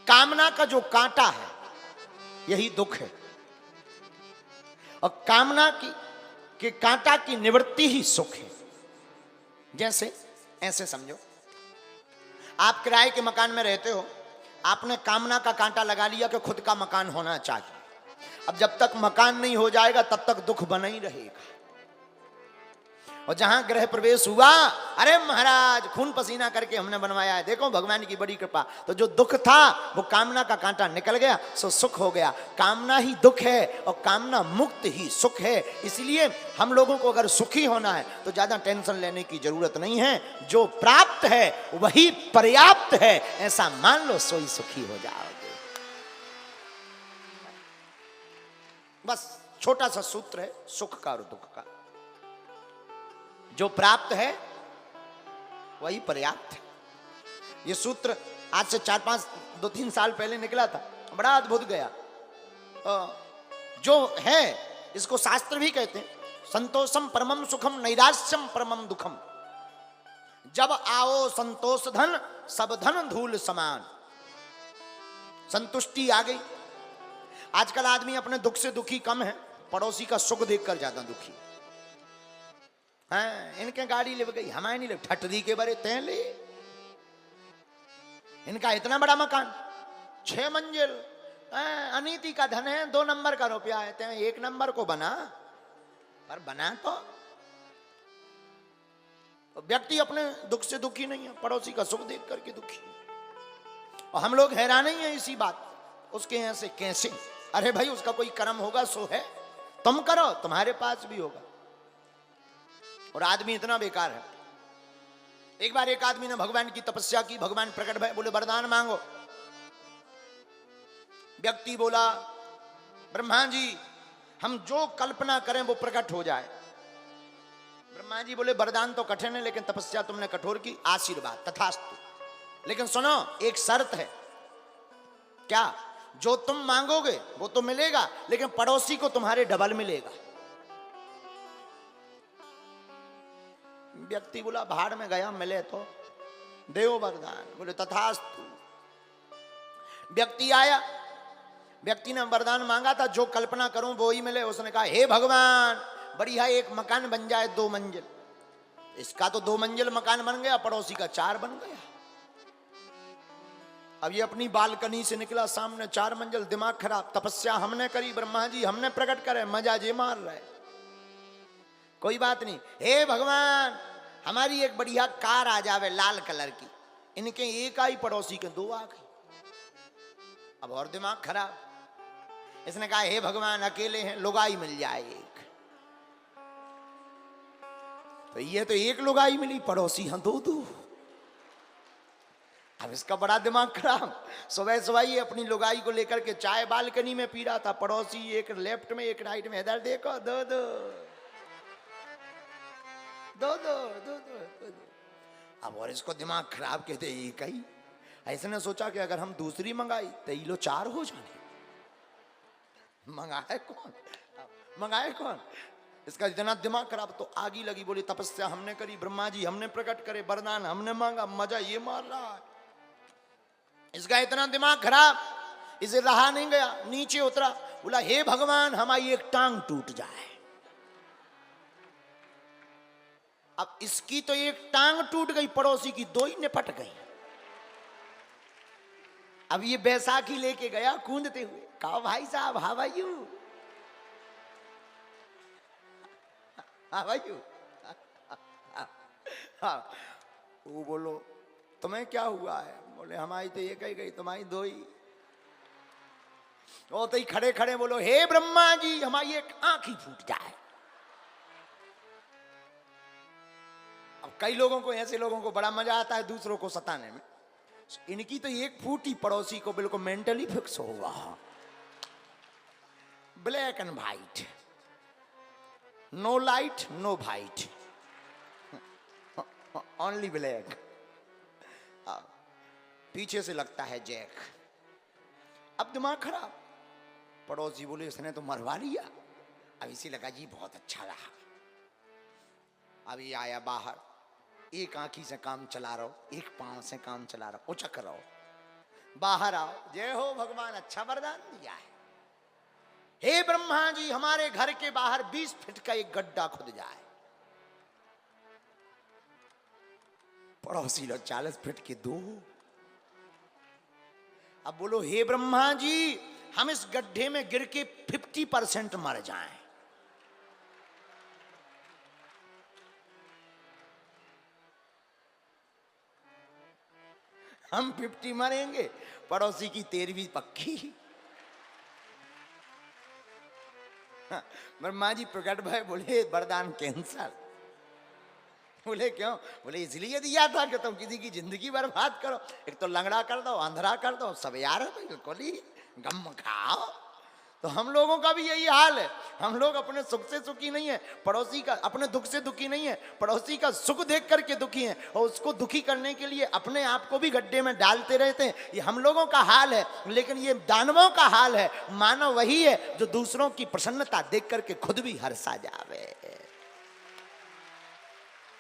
कामना का जो कांटा है यही दुख है, और कामना की के कांटा की निवृत्ति ही सुख है। जैसे ऐसे समझो, आप किराए के मकान में रहते हो, आपने कामना का कांटा लगा लिया कि खुद का मकान होना चाहिए। अब जब तक मकान नहीं हो जाएगा तब तक दुख बना ही रहेगा। और जहां गृह प्रवेश हुआ, अरे महाराज खून पसीना करके हमने बनवाया है, देखो भगवान की बड़ी कृपा, तो जो दुख था वो कामना का कांटा निकल गया, सो सुख हो गया। कामना ही दुख है और कामना मुक्त ही सुख है। इसलिए हम लोगों को अगर सुखी होना है तो ज्यादा टेंशन लेने की जरूरत नहीं है। जो प्राप्त है वही पर्याप्त है, ऐसा मान लो, सोई सुखी हो जाओगे। बस छोटा सा सूत्र है सुख का और दुख का। जो प्राप्त है वही पर्याप्त है। ये सूत्र आज से 2-3 साल पहले निकला था, बड़ा अद्भुत गया। जो है इसको शास्त्र भी कहते हैं, संतोषम परमम सुखम नैराश्यम परमम दुखम। जब आओ संतोष धन, सब धन धूल समान। संतुष्टि आ गई। आजकल आदमी अपने दुख से दुखी कम है, पड़ोसी का सुख देखकर ज्यादा दुखी। हाँ, इनके गाड़ी ले गई, हमारे नहीं ले, ठटरी के बारे तय ले। इनका इतना बड़ा मकान 6 मंजिल, अनीति का धन है, 2 नंबर का रुपया है, तय 1 नंबर को बना। पर बना तो व्यक्ति अपने दुख से दुखी नहीं है, पड़ोसी का सुख देख करके दुखी। और हम लोग हैरान ही है इसी बात, उसके यहां से कैसे। अरे भाई उसका कोई कर्म होगा सो है, तुम करो तुम्हारे पास भी होगा। और आदमी इतना बेकार है। एक बार एक आदमी ने भगवान की तपस्या की, भगवान प्रकट भय, बोले वरदान मांगो। व्यक्ति बोला ब्रह्मा जी हम जो कल्पना करें वो प्रकट हो जाए। ब्रह्मा जी बोले वरदान तो कठिन है, लेकिन तपस्या तुमने कठोर की, आशीर्वाद तथास्तु। लेकिन सुनो एक शर्त है। क्या? जो तुम मांगोगे वो तो मिलेगा, लेकिन पड़ोसी को तुम्हारे डबल मिलेगा। व्यक्ति बोला भाड़ में गया, मिले तो देव वरदान। बोले तथास्तु। व्यक्ति आया, व्यक्ति ने वरदान मांगा था जो कल्पना करूं वो ही मिले। उसने कहा हे भगवान बढ़िया एक मकान बन जाए 2 मंजिल। इसका तो 2 मंजिल मकान बन गया, पड़ोसी का 4 बन गया। अब ये अपनी बालकनी से निकला, सामने 4 मंजिल, दिमाग खराब। तपस्या हमने करी, ब्रह्मा जी हमने प्रकट करे, मजा जे मार रहे। कोई बात नहीं, हे भगवान हमारी एक बढ़िया कार आ जावे लाल कलर की। इनके एक आई, पड़ोसी के 2 आ गई। अब और दिमाग खराब। इसने कहा हे भगवान अकेले हैं, लुगाई मिल जाए एक। तो ये तो एक लुगाई मिली, पड़ोसी हाँ 2-2। अब इसका बड़ा दिमाग खराब। सुबह सुबह ये अपनी लुगाई को लेकर के चाय बालकनी में पी रहा था। पड़ोसी एक लेफ्ट में एक राइट में, इधर देखो 2-2। अब और इसको दिमाग खराब कहते एक ही। ऐसे ने सोचा कि अगर हम दूसरी मंगाई तो ये लो 4 हो जाने। मंगाए कौन? इसका इतना दिमाग खराब। तो आगी लगी, बोली तपस्या हमने करी, ब्रह्मा जी हमने प्रकट करे, वरदान हमने मांगा, मजा ये मार रहा है। इसका इतना दिमाग खराब, इसे रहा नहीं गया, नीचे उतरा, बोला हे भगवान हमारी एक टांग टूट जाए। अब इसकी तो एक टांग टूट गई, पड़ोसी की 2 ही निपट गई। अब ये बैसाखी लेके गया कूदते हुए, कहा भाई साहब how are you, how are you. वो बोलो तुम्हें क्या हुआ है? बोले हमारी तो एक ही गई, तुम्हारी 2 ही। वो तो ही खड़े खड़े बोलो हे ब्रह्मा जी हमारी एक आंख ही फूट जाए। अब कई लोगों को, ऐसे लोगों को बड़ा मजा आता है दूसरों को सताने में। इनकी तो एक फूटी, पड़ोसी को बिल्कुल मेंटली फिक्स होगा। Black and white, no light no white, only black. पीछे से लगता है जैक। अब दिमाग खराब। पड़ोसी बोले इसने तो मरवा लिया। अब इसी लगा जी बहुत अच्छा रहा। अब ये आया बाहर, एक आंखी से काम चला रहा हो, एक पांव से काम चला रहा हो, उचक रहा हो। बाहर आओ। जय हो भगवान, अच्छा वरदान दिया है। हे ब्रह्मा जी, हमारे घर के बाहर 20 फीट का एक गड्ढा खुद जाए। पड़ोसी लोग 40 फीट के दो। अब बोलो हे ब्रह्मा जी, हम इस गड्ढे में गिर के 50% मर जाएं। हम 50 मरेंगे, पड़ोसी की 13वीं पक्की। ब्रह्मा जी प्रकट भय, बोले वरदान कैंसर। बोले क्यों? बोले इसलिए दिया था कि तुम किसी की जिंदगी बर्बाद करो। एक तो लंगड़ा कर दो, अंधरा कर दो, सब यार बिल्कुल ही गम खाओ। तो हम लोगों का भी यही हाल है। हम लोग अपने सुख से सुखी नहीं है, पड़ोसी का, अपने दुख से दुखी नहीं है, पड़ोसी का सुख देख करके दुखी है, और उसको दुखी करने के लिए अपने आप को भी गड्ढे में डालते रहते हैं। ये हम लोगों का हाल है। लेकिन ये दानवों का हाल है। मानव वही है जो दूसरों की प्रसन्नता देख करके खुद भी हर्षा जावे।